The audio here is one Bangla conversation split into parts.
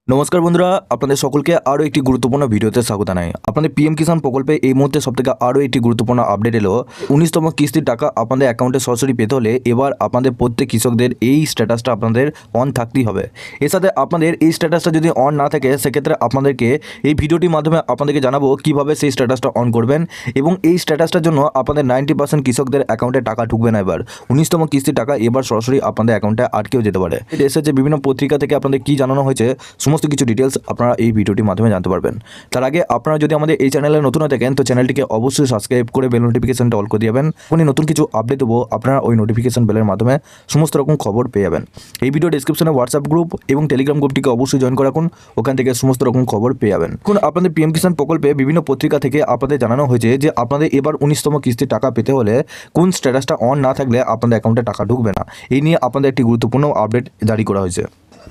নমস্কার বন্ধুরা, আপনাদের সকলকে আরও একটি গুরুত্বপূর্ণ ভিডিওতে স্বাগত জানাই। আপনাদের পিএম কিষাণ প্রকল্পে এই মুহূর্তে সবথেকে আরও একটি গুরুত্বপূর্ণ আপডেট এলো। 19তম কিস্তির টাকা আপনাদের অ্যাকাউন্টে সরাসরি পেতে হলে এবার আপনাদের প্রত্যেক কৃষকদের এই স্ট্যাটাসটা আপনাদের অন থাকতেই হবে। এর সাথে আপনাদের এই স্ট্যাটাসটা যদি অন না থাকে সেক্ষেত্রে আপনাদেরকে এই ভিডিওটির মাধ্যমে আপনাদেরকে জানাবো কীভাবে সেই স্ট্যাটাসটা অন করবেন এবং এই স্ট্যাটাসটার জন্য আপনাদের 90% কৃষকদের অ্যাকাউন্টে টাকা ঢুকবে না। এবার 19তম কিস্তির টাকা এবার সরাসরি আপনাদের অ্যাকাউন্টে আটকেও যেতে পারে। এসেছে বিভিন্ন পত্রিকা থেকে আপনাদের কী জানানো হয়েছে সমস্ত কিছু ডিটেলস আপনারা এই ভিডিওটির মাধ্যমে জানতে পারবেন। তার আগে আপনারা যদি আমাদের এই চ্যানেলে নতুন হয়ে থাকেন তো চ্যানেলটিকে অবশ্যই সাবস্ক্রাইব করে বেল নোটিফিকেশনটা অল করে দিবেন। উনি নতুন কিছু আপডেট দেবো আপনারা ওই নোটিফিকেশন বেলের মাধ্যমে সমস্ত রকম খবর পেয়ে যাবেন। এই ভিডিও ডেসক্রিপশনে হোয়াটসঅ্যাপ গ্রুপ এবং টেলিগ্রাম গ্রুপটিকে অবশ্যই জয়েন করে রাখুন, ওখান থেকে সমস্ত রকম খবর পেয়ে যাবেন। এখন আপনাদের পিএম কিষাণ প্রকল্পে বিভিন্ন পত্রিকা থেকে আপনাদের জানানো হয়েছে যে আপনাদের এবার 19তম কিস্তির টাকা পেতে হলে কোন স্ট্যাটাসটা অন না থাকলে আপনাদের অ্যাকাউন্টে টাকা ঢুকবে না। এই নিয়ে আপনাদের একটি গুরুত্বপূর্ণ আপডেট জারি করা হয়েছে।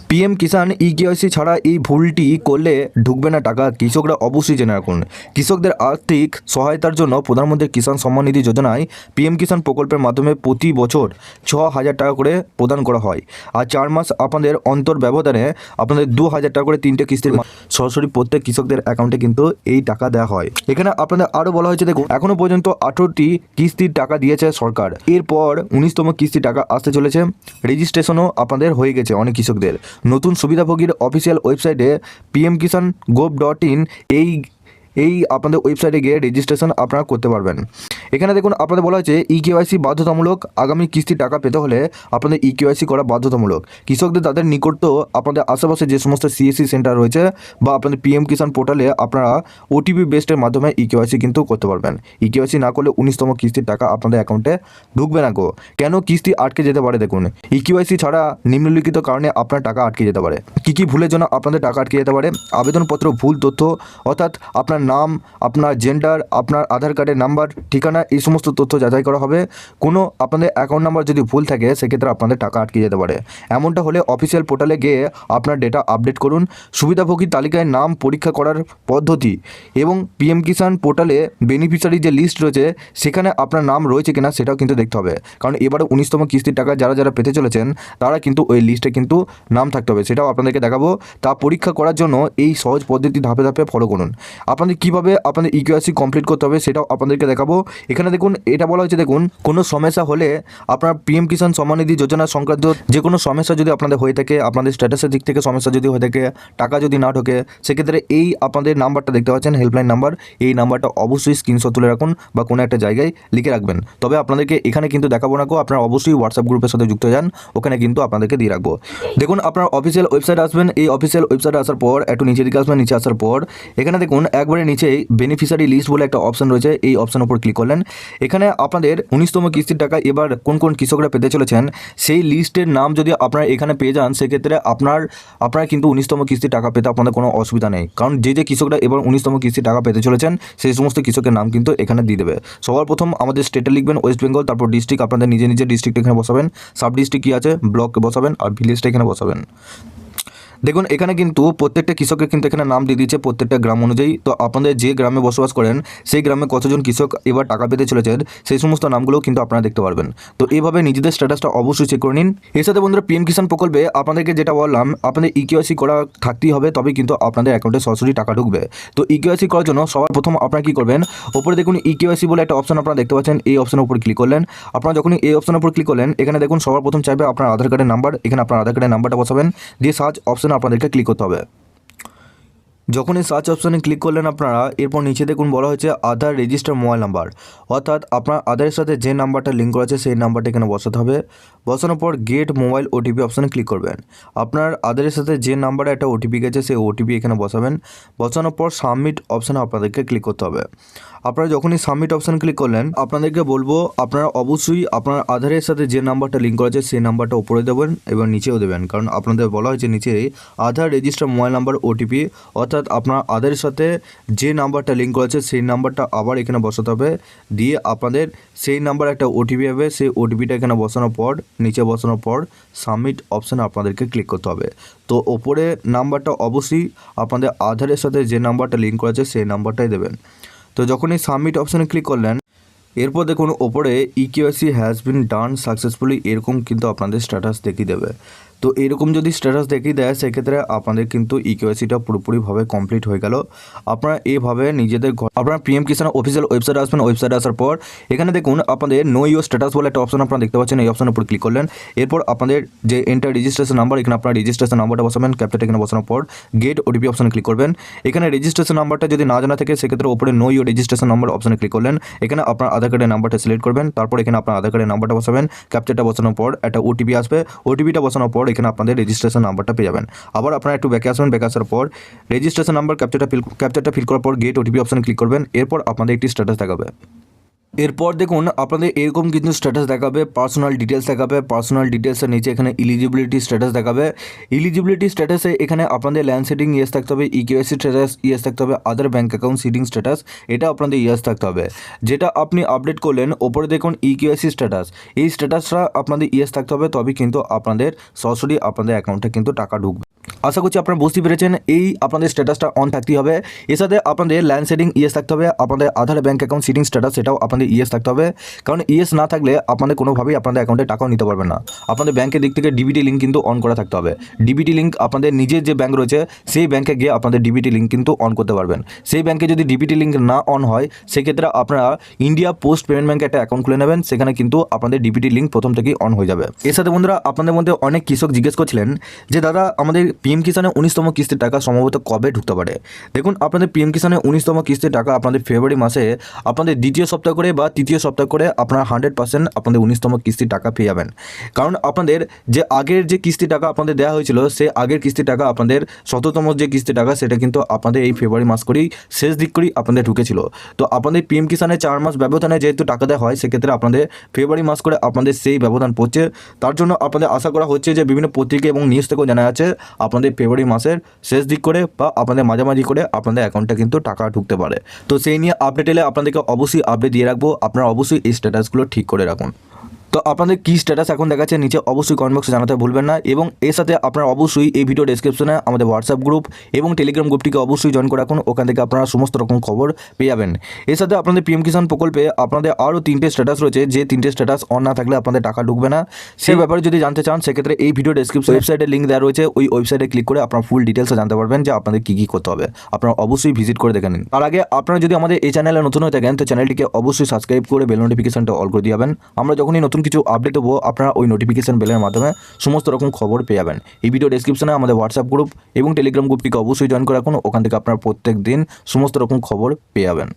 পিএম কিষাণ ইকেওয়াইসি ছাড়া এই ভুলটি করলে ঢুকবে না টাকা, কৃষকরা অবশ্যই জেনে রাখুন। কৃষকদের আর্থিক সহায়তার জন্য প্রধানমন্ত্রী কিষাণ সম্মান নিধি যোজনায় পিএম কিষাণ প্রকল্পের মাধ্যমে প্রতি বছর 6,000 টাকা করে প্রদান করা হয়। আর 4 মাস আপনাদের অন্তর ব্যবধানে আপনাদের 2,000 টাকা করে 3টে কিস্তির সরাসরি প্রত্যেক কৃষকদের অ্যাকাউন্টে কিন্তু এই টাকা দেওয়া হয়। এখানে আপনাদের আরও বলা হয়েছে, দেখুন এখনও পর্যন্ত 18টি কিস্তির টাকা দিয়েছে সরকার। এরপর 19তম কিস্তির টাকা আসতে চলেছে। রেজিস্ট্রেশনও আপনাদের হয়ে গেছে অনেক কৃষকদের। নতুন সুবিধাভোগীর অফিসিয়াল ওয়েবসাইটে pmkisan.gov.in এই আপনাদের ওয়েবসাইটে গিয়ে রেজিস্ট্রেশন আপনারা করতে পারবেন। এখানে দেখুন আপনাদের বলা হয়েছে ইকেওয়াইসি বাধ্যতামূলক। আগামী কিস্তি টাকা পেতে হলে আপনাদের ইকেওয়াইসি করা বাধ্যতামূলক। কৃষকদের তাদের নিকট আপনাদের আশেপাশে যে সমস্ত সিএসসি সেন্টার রয়েছে বা আপনাদের পিএম কিষাণ পোর্টালে আপনারা ওটিপি বেসডের মাধ্যমে ইকেওয়াইসি কিন্তু করতে পারবেন। ইকেওয়াইসি না করলে 19তম কিস্তির টাকা আপনাদের অ্যাকাউন্টে ঢুকবে না গো। কেন কিস্তি আটকে যেতে পারে দেখুন, ইকেওয়াইসি ছাড়া নিম্নলিখিত কারণে আপনার টাকা আটকে যেতে পারে। কী কী ভুলের জন্য আপনাদের টাকা আটকে যেতে পারে? আবেদনপত্র ভুল তথ্য, অর্থাৎ আপনার নাম, আপনার জেন্ডার, আপনার আধার কার্ডের নাম্বার, ঠিকানা, এই সমস্ত তথ্য যাচাই করা হবে। কোনো আপনাদের অ্যাকাউন্ট নাম্বার যদি ভুল থাকে সেক্ষেত্রে আপনাদের টাকা আটকে যেতে পারে। এমনটা হলে অফিসিয়াল পোর্টালে গিয়ে আপনার ডেটা আপডেট করুন। সুবিধাভোগী তালিকায় নাম পরীক্ষা করার পদ্ধতি এবং পিএম কিষাণ পোর্টালে বেনিফিশিয়ারি যে লিস্ট রয়েছে সেখানে আপনার নাম রয়েছে কিনা সেটাও কিন্তু দেখতে হবে। কারণ এবারে 19তম কিস্তির টাকা যারা যারা পেতে চলেছেন তারা কিন্তু ওই লিস্টে কিন্তু নাম থাকতে হবে, সেটাও আপনাদেরকে দেখাবো। তা পরীক্ষা করার জন্য এই সহজ পদ্ধতি ধাপে ধাপে ফলো করুন। আপনাদের কীভাবে আপনাদের ইকেওয়াইসি কমপ্লিট করতে হবে সেটাও আপনাদেরকে দেখাবো। এখানে দেখুন এটা বলা হয়েছে, দেখুন কোনো সমস্যা হলে আপনার পিএম কিষাণ সম্মান নিধি যোজনা সংক্রান্ত যে কোনো সমস্যা যদি আপনাদের হয়ে থাকে, আপনাদের স্ট্যাটাসের দিক থেকে সমস্যা যদি হয়ে থাকে, টাকা যদি না ঢোকে, সেক্ষেত্রে এই আপনাদের নাম্বারটা দেখতে পাচ্ছেন হেল্পলাইন নাম্বার, এই নাম্বারটা অবশ্যই স্ক্রিনশট তুলে রাখুন বা কোনো একটা জায়গায় লিখে রাখবেন। তবে আপনাদেরকে এখানে কিন্তু দেখাবো না গো, আপনারা অবশ্যই হোয়াটসঅ্যাপ গ্রুপের সাথে যুক্ত যান, ওখানে কিন্তু আপনাদেরকে দিয়ে রাখবো। দেখুন আপনার অফিসিয়াল ওয়েবসাইট আসবেন। এই অফিসিয়াল ওয়েবসাইটে আসার পর একটু নিচের দিকে আসবেন। নিচে আসার পর এখানে দেখুন একবারে নিচেই বেনিফিশিয়ারি লিস্ট বলে একটা অপশন রয়েছে, এই অপশনের উপর ক্লিক করলেন। এখানে আপনাদের 19তম কিস্তির টাকা এবার কোন কোন কৃষকরা পেতে চলেছেন সেই লিস্টের নাম যদি আপনারা এখানে পেয়ে যান সেক্ষেত্রে আপনারা কিন্তু 19তম কিস্তির টাকা পেতে আপনাদের কোনো অসুবিধা নেই। কারণ যে যে কৃষকরা এবার 19তম কিস্তির টাকা পেতে চলেছেন সেই সমস্ত কৃষকের নাম কিন্তু এখানে দিয়ে দেবে। সবার প্রথম আমাদের স্টেটে লিখবেন ওয়েস্ট বেঙ্গল, তারপর ডিস্ট্রিক্ট আপনাদের নিজের ডিস্ট্রিক্ট এখানে বসাবেন, সাব ডিস্ট্রিক্ট কী আছে ব্লক বসাবেন, আর ভিলেজটা এখানে বসাবেন। দেখুন এখানে কিন্তু প্রত্যেকটা কৃষকের কিন্তু এখানে নাম দিয়ে দিয়েছে প্রত্যেকটা গ্রাম অনুযায়ী। তো আপনাদের যে গ্রামে বসবাস করেন সেই গ্রামে কতজন কৃষক এবার টাকা পেতে চলেছেন সেই সমস্ত নামগুলোও কিন্তু আপনারা দেখতে পারবেন। তো এইভাবে নিজেদের স্ট্যাটাসটা অবশ্যই চেক করে নিন। এর সাথে বন্ধুরা পিএম কিষাণ প্রকল্পে আপনাদেরকে যেটা বললাম, আপনাদের ইকেওয়াইসি করা থাকতেই হবে, তবে কিন্তু আপনাদের অ্যাকাউন্টে সরাসরি টাকা ঢুকবে। তো ইকেওয়াইসি করার জন্য সবার প্রথম আপনারা কী করবেন, ওপরে দেখুন ইকেওয়াইসি বলে একটা অপশন আপনারা দেখতে পাচ্ছেন, এই অপশনের উপর ক্লিক করলেন। আপনারা যখনই এই অপশনের উপর ক্লিক করলেন এখানে দেখুন সবার প্রথম চাইবে আপনার আধার কার্ডের নাম্বার, এখানে আপনার আধার কার্ডের নাম্বারটা বসাবেন, দিয়ে সার্চ অপশনে আপনাদেরকে ক্লিক করতে হবে। যখন এই সার্চ অপশনে ক্লিক করলেন আপনারা, এরপর নিচে দেখুন বলা হয়েছে আধার রেজিস্টার মোবাইল নাম্বার, অর্থাৎ আপনার আধারের সাথে যে নাম্বারটা লিঙ্ক করা আছে সেই নাম্বারটা এখানে বসাতে হবে। বসানোর পর গেট মোবাইল ওটিপি অপশানে ক্লিক করবেন। আপনার আধারের সাথে যে নাম্বারে একটা ওটিপি গেছে সেই ওটিপি এখানে বসাবেন। বসানোর পর সাবমিট অপশানে আপনাদেরকে ক্লিক করতে হবে। আপনারা যখনই সাবমিট অপশান ক্লিক করলেন আপনাদেরকে বলবো আপনারা অবশ্যই আপনার আধারের সাথে যে নাম্বারটা লিঙ্ক করা আছে সেই নাম্বারটা উপরে দেবেন এবং নিচেও দেবেন, কারণ আপনাদের বলা হয়েছে নিচে আধার রেজিস্টার মোবাইল নাম্বার ওটিপি, অর্থাৎ আপনার আধারের সাথে যে নাম্বারটা লিঙ্ক করা আছে সেই নাম্বারটা আবার এখানে বসাতে হবে। দিয়ে আপনাদের সেই নাম্বার একটা ওটিপি হবে, সেই ওটিপিটা এখানে বসানোর পর নিচে বসানোর পর সাবমিট অপশানে আপনাদেরকে ক্লিক করতে হবে। তো ওপরে নাম্বারটা অবশ্যই আপনাদের আধারের সাথে যে নাম্বারটা লিঙ্ক করা আছে সেই নাম্বারটাই দেবেন। তো যখন এই সাবমিট অপশানে ক্লিক করলেন এরপর দেখুন ওপরে eKYC has been done successfully এরকম কিন্তু আপনাদের স্ট্যাটাস দেখিয়ে দেবে। তো এরকম যদি স্ট্যাটাস দেখিয়ে দেয় সেক্ষেত্রে আপনাদের কিন্তু ইকেওয়াইসিটা পুরোপুরিভাবে কমপ্লিট হয়ে গেল। আপনারা এইভাবে নিজেদের আপনারা পিএম কিষাণ অফিসিয়াল ওয়েবসাইটে আসবেন। ওয়েবসাইটে আসার পর এখানে দেখুন আপনাদের নো ইউর স্ট্যাটাস বলে একটা অপশন আপনারা দেখতে পাচ্ছেন। এই অপশনের উপর ক্লিক করলেন, এরপর আপনাদের যে এন্টার রেজিস্ট্রেশন নাম্বার, এখানে আপনারা রেজিস্ট্রেশন নাম্বারটা বসাবেন। ক্যাপচারটা এখানে বসানোর পর গেট ওটিপি অপশনে ক্লিক করবেন। এখানে রেজিস্ট্রেশন নাম্বারটা যদি না জানা থাকে সেক্ষেত্রে উপরে নো ইউর রেজিস্ট্রেশন নাম্বার অপশনে ক্লিক করলেন। এখানে আপনার আধার কার্ডের নাম্বারটা সিলেক্ট করবেন। তারপর এখানে আপনার আধার কার্ডের নাম্বারটা বসাবেন। ক্যাপচারটা বসানোর পর একটা ওটিপি আসবে। ওটিপিটা বসানোর পর এখানে আপনাদের রেজিস্ট্রেশন নাম্বারটা পেয়ে যাবেন। আবার আপনারা একটু ব্যাকে আসবেন। ব্যাকে আসার পর রেজিস্ট্রেশন নাম্বার ক্যাপচারটা ফিল করার পর গেট ওটিপি অপশনে ক্লিক করবেন। এরপর আপনাদের একটি স্ট্যাটাস দেখাবে। এরপর দেখুন আপনাদের এরকম কিন্তু স্ট্যাটাস দেখাবে, পার্সোনাল ডিটেলস দেখাবে। পার্সোনাল ডিটেলসের নিচে এখানে ইলিজিবিলিটি স্ট্যাটাস দেখাবে। ইলিজিবিলিটি স্ট্যাটাসে এখানে আপনাদের ল্যান্ড সেটিং ইয়েস থাকতে হবে, ইকেওয়াইসি স্ট্যাটাস ইয়েস থাকতে হবে, আদার ব্যাঙ্ক অ্যাকাউন্ট সিটিং স্ট্যাটাস এটা আপনাদের ইয়েস থাকতে হবে। যেটা আপনি আপডেট করলেন ওপরে দেখুন ইকেওয়াইসি স্ট্যাটাস, এই স্ট্যাটাসটা আপনাদের ইয়েস থাকতে হবে, তবে কিন্তু আপনাদের সরাসরি আপনাদের অ্যাকাউন্টে কিন্তু টাকা ঢুকবে। আশা করছি আপনারা বুঝতে পেরেছেন। এই আপনাদের স্ট্যাটাসটা অন থাকতেই হবে। এর সাথে আপনাদের ল্যান্ড সেটিং ইয়েস থাকতে হবে, আপনাদের আধার ব্যাঙ্ক অ্যাকাউন্ট সিটিং স্ট্যাটাস সেটাও আপনাদের ইয়েস থাকতে হবে। কারণ ইয়েস না থাকলে আপনাদের কোনোভাবেই আপনাদের অ্যাকাউন্টে টাকাও নিতে পারবেন না। আপনাদের ব্যাঙ্কের দিক থেকে ডিবিটি লিঙ্ক কিন্তু অন করা থাকতে হবে। ডিবিটি লিঙ্ক আপনাদের নিজের যে ব্যাঙ্ক রয়েছে সেই ব্যাঙ্কে গিয়ে আপনাদের ডিবিটি লিঙ্ক কিন্তু অন করতে পারবেন। সেই ব্যাঙ্কে যদি ডিবিটি লিঙ্ক না অন হয় সেক্ষেত্রে আপনারা ইন্ডিয়া পোস্ট পেমেন্ট ব্যাঙ্কে একটা অ্যাকাউন্ট খুলে নেবেন। সেখানে কিন্তু আপনাদের ডিবিটি লিঙ্ক প্রথম থেকেই অন হয়ে যাবে। এর সাথে বন্ধুরা আপনাদের মধ্যে অনেক কৃষক জিজ্ঞেস করছিলেন যে দাদা আমাদের পিএম কিষাণে 19তম কিস্তির টাকা সম্ভবত কবে ঢুকতে পারে। দেখুন আপনাদের পিএম কিষাণে 19তম কিস্তির টাকা আপনাদের ফেব্রুয়ারি মাসে আপনাদের দ্বিতীয় সপ্তাহ করে বা তৃতীয় সপ্তাহ করে আপনারা 100% আপনাদের 19তম কিস্তির টাকা পেয়ে যাবেন। কারণ আপনাদের যে আগের যে কিস্তি টাকা আপনাদের দেওয়া হয়েছিল সে আগের কিস্তি টাকা আপনাদের 17তম যে কিস্তি টাকা সেটা কিন্তু আপনাদের এই ফেব্রুয়ারি মাস করেই শেষ দিক করেই আপনাদের ঢুকেছিল। তো আপনাদের পিএম কিষাণে 4 মাস ব্যবধানে যেহেতু টাকা দেওয়া হয় সেক্ষেত্রে আপনাদের ফেব্রুয়ারি মাস করে আপনাদের সেই ব্যবধান পড়ছে। তার জন্য আপনাদের আশা করা হচ্ছে যে বিভিন্ন পত্রিকা এবং নিউজ থেকেও জানা যাচ্ছে আপনাদের ফেব্রুয়ারি মাসের শেষ দিক করে বা আপনাদের মাঝামাঝি করে আপনাদের অ্যাকাউন্টে কিন্তু টাকা ঢুকতে পারে। তো সেই নিয়ে আপডেট এলে আপনাদেরকে অবশ্যই আপডেট দিয়ে রাখবো। আপনারা অবশ্যই এই স্ট্যাটাসগুলো ঠিক করে রাখুন। তো আপনাদের কী স্ট্যাটাস এখন দেখাচ্ছে নিচে অবশ্যই কমেন্ট বক্সে জানাতে ভুলবেন না। এবং এর সাথে আপনারা অবশ্যই এই ভিডিও ডেসক্রিপশনে আমাদের হোয়াটসঅ্যাপ গ্রুপ এবং টেলিগ্রাম গ্রুপটিকে অবশ্যই জয়েন করে রাখুন। ওখান থেকে আপনারা সমস্ত রকম খবর পেয়ে যাবেন। এর সাথে আপনাদের পিএম কিষাণ প্রকল্পে আপনাদের আরও 3টে স্ট্যাটাস রয়েছে, যে 3টে স্ট্যাটাস অন না থাকলে আপনাদের টাকা ঢুকবে না। সেই ব্যাপারে যদি জানতে চান সেক্ষেত্রে এই ভিডিও ডেসক্রিপশন ওয়েবসাইটের লিঙ্ক দেওয়া রয়েছে, ওই ওয়েবসাইটে ক্লিক করে আপনারা ফুল ডিটেলসে জানতে পারবেন যে আপনাদের কী কী করতে হবে। আপনারা অবশ্যই ভিজিট করে দেখে নিন। তার আগে আপনারা যদি আমাদের এই চ্যানেলে নতুন হয়ে থাকেন তো চ্যানেলটিকে অবশ্যই সাবস্ক্রাইব করে বেল নোটিফিকেশনটা অল করে দিয়ে যাবেন। আমরা যখনই নতুন কিছু আপডেট দেবো আপনারা ওই নোটিফিকেশন বেলের মাধ্যমে সমস্ত রকম খবর পেয়ে যাবেন। এই ভিডিও ডেসক্রিপশনে আমাদের হোয়াটসঅ্যাপ গ্রুপ এবং টেলিগ্রাম গ্রুপটিকে অবশ্যই জয়েন করে রাখুন। ওখান থেকে আপনারা প্রত্যেক দিন সমস্ত রকম খবর পেয়ে যাবেন।